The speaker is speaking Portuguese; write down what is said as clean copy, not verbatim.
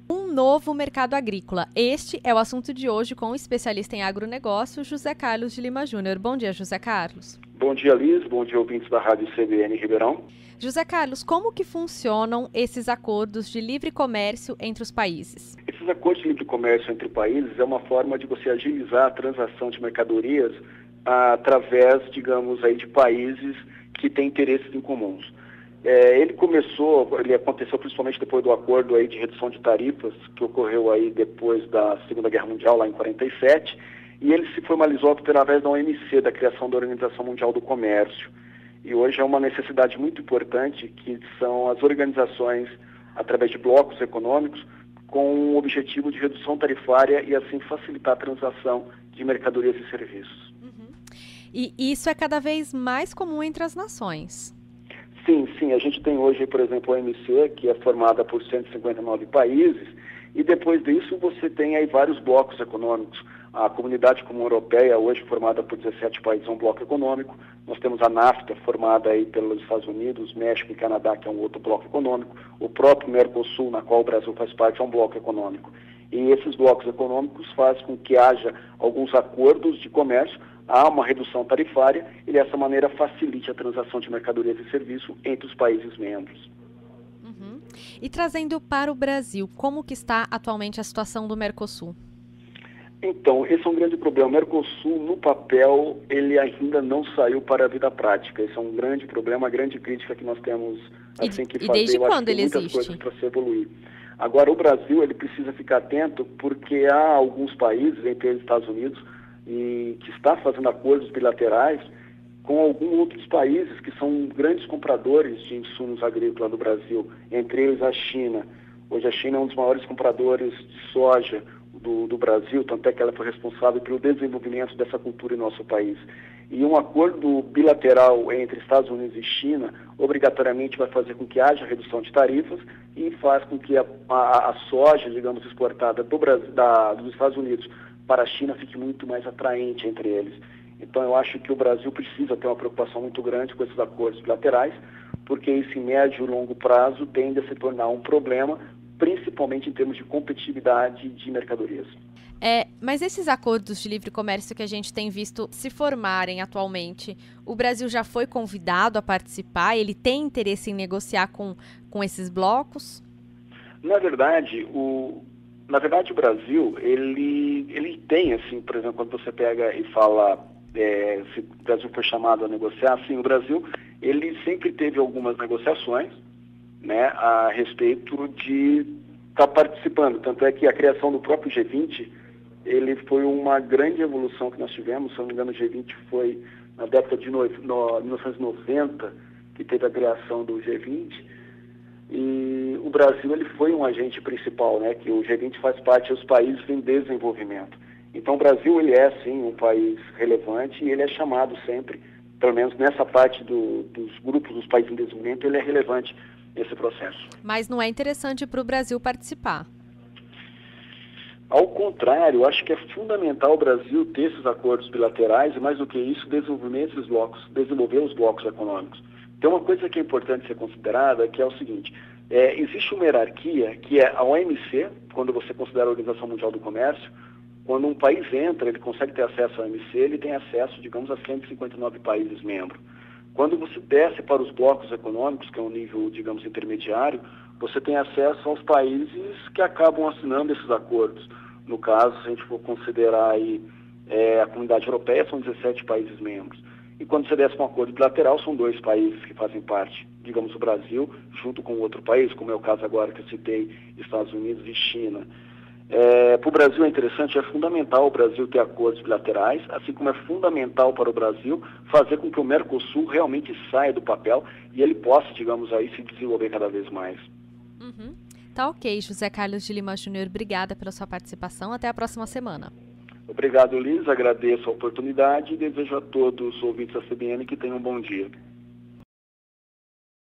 Um novo mercado agrícola. Este é o assunto de hoje com o especialista em agronegócio, José Carlos de Lima Júnior. Bom dia, José Carlos. Bom dia, Liz. Bom dia, ouvintes da Rádio CBN Ribeirão. José Carlos, como que funcionam esses acordos de livre comércio entre os países? Esses acordos de livre comércio entre países é uma forma de você agilizar a transação de mercadorias através, digamos, aí de países que têm interesses em comuns. Ele aconteceu principalmente depois do acordo aí de redução de tarifas que ocorreu aí depois da Segunda Guerra Mundial, lá em 47, e ele se formalizou através da OMC, da criação da Organização Mundial do Comércio. E hoje é uma necessidade muito importante, que são as organizações, através de blocos econômicos, com o objetivo de redução tarifária e assim facilitar a transação de mercadorias e serviços. E isso é cada vez mais comum entre as nações. Sim, a gente tem hoje, por exemplo, a OMC, que é formada por 159 países, e depois disso você tem aí vários blocos econômicos. A Comunidade Comum Europeia, hoje formada por 17 países, é um bloco econômico. Nós temos a NAFTA, formada aí pelos Estados Unidos, México e Canadá, que é um outro bloco econômico. O próprio Mercosul, na qual o Brasil faz parte, é um bloco econômico. E esses blocos econômicos fazem com que haja alguns acordos de comércio, há uma redução tarifária e dessa maneira facilite a transação de mercadorias e serviços entre os países membros. E trazendo para o Brasil, como que está atualmente a situação do Mercosul? Então, esse é um grande problema. O Mercosul, no papel, ele ainda não saiu para a vida prática. Esse é um grande problema, uma grande crítica que nós temos que fazer. Desde quando ele muitas existe? Coisas para se evoluir. Agora, o Brasil, ele precisa ficar atento porque há alguns países, entre eles Estados Unidos, que está fazendo acordos bilaterais com alguns outros países que são grandes compradores de insumos agrícolas do Brasil, entre eles a China. Hoje a China é um dos maiores compradores de soja do Brasil, tanto é que ela foi responsável pelo desenvolvimento dessa cultura em nosso país. E um acordo bilateral entre Estados Unidos e China, obrigatoriamente vai fazer com que haja redução de tarifas e faz com que a soja, digamos, exportada dos Estados Unidos para a China fique muito mais atraente entre eles. Então eu acho que o Brasil precisa ter uma preocupação muito grande com esses acordos bilaterais, porque isso em médio e longo prazo tende a se tornar um problema, principalmente em termos de competitividade de mercadorias. Mas esses acordos de livre comércio que a gente tem visto se formarem atualmente, o Brasil já foi convidado a participar? Ele tem interesse em negociar com esses blocos? Na verdade, o Brasil, ele tem, assim, por exemplo, quando você pega e fala se o Brasil foi chamado a negociar, assim, o Brasil, ele sempre teve algumas negociações, né, a respeito de estar participando. Tanto é que a criação do próprio G20, ele foi uma grande evolução que nós tivemos. Se não me engano, o G20 foi na década de 1990 que teve a criação do G20. E o Brasil, ele foi um agente principal, né, que o G20 faz parte dos países em desenvolvimento. Então o Brasil, ele é sim um país relevante e ele é chamado sempre, pelo menos nessa parte dos grupos dos países em desenvolvimento, ele é relevante nesse processo. Mas não é interessante para o Brasil participar? Ao contrário, acho que é fundamental o Brasil ter esses acordos bilaterais e, mais do que isso, desenvolver os blocos econômicos. Tem uma coisa que é importante ser considerada, que é o seguinte: existe uma hierarquia que é a OMC, quando você considera a Organização Mundial do Comércio. Quando um país entra, ele consegue ter acesso à OMC, ele tem acesso, digamos, a 159 países membros. Quando você desce para os blocos econômicos, que é um nível, digamos, intermediário, você tem acesso aos países que acabam assinando esses acordos. No caso, se a gente for considerar aí, a Comunidade Europeia, são 17 países membros. E quando você desce para um acordo bilateral, são 2 países que fazem parte, digamos, o Brasil, junto com outro país, como é o caso agora que eu citei, Estados Unidos e China. Para o Brasil é interessante, é fundamental o Brasil ter acordos bilaterais, assim como é fundamental para o Brasil fazer com que o Mercosul realmente saia do papel e ele possa, digamos aí, se desenvolver cada vez mais. Tá ok, José Carlos de Lima Júnior, obrigada pela sua participação, até a próxima semana. Obrigado, Liz, agradeço a oportunidade e desejo a todos os ouvintes da CBN que tenham um bom dia.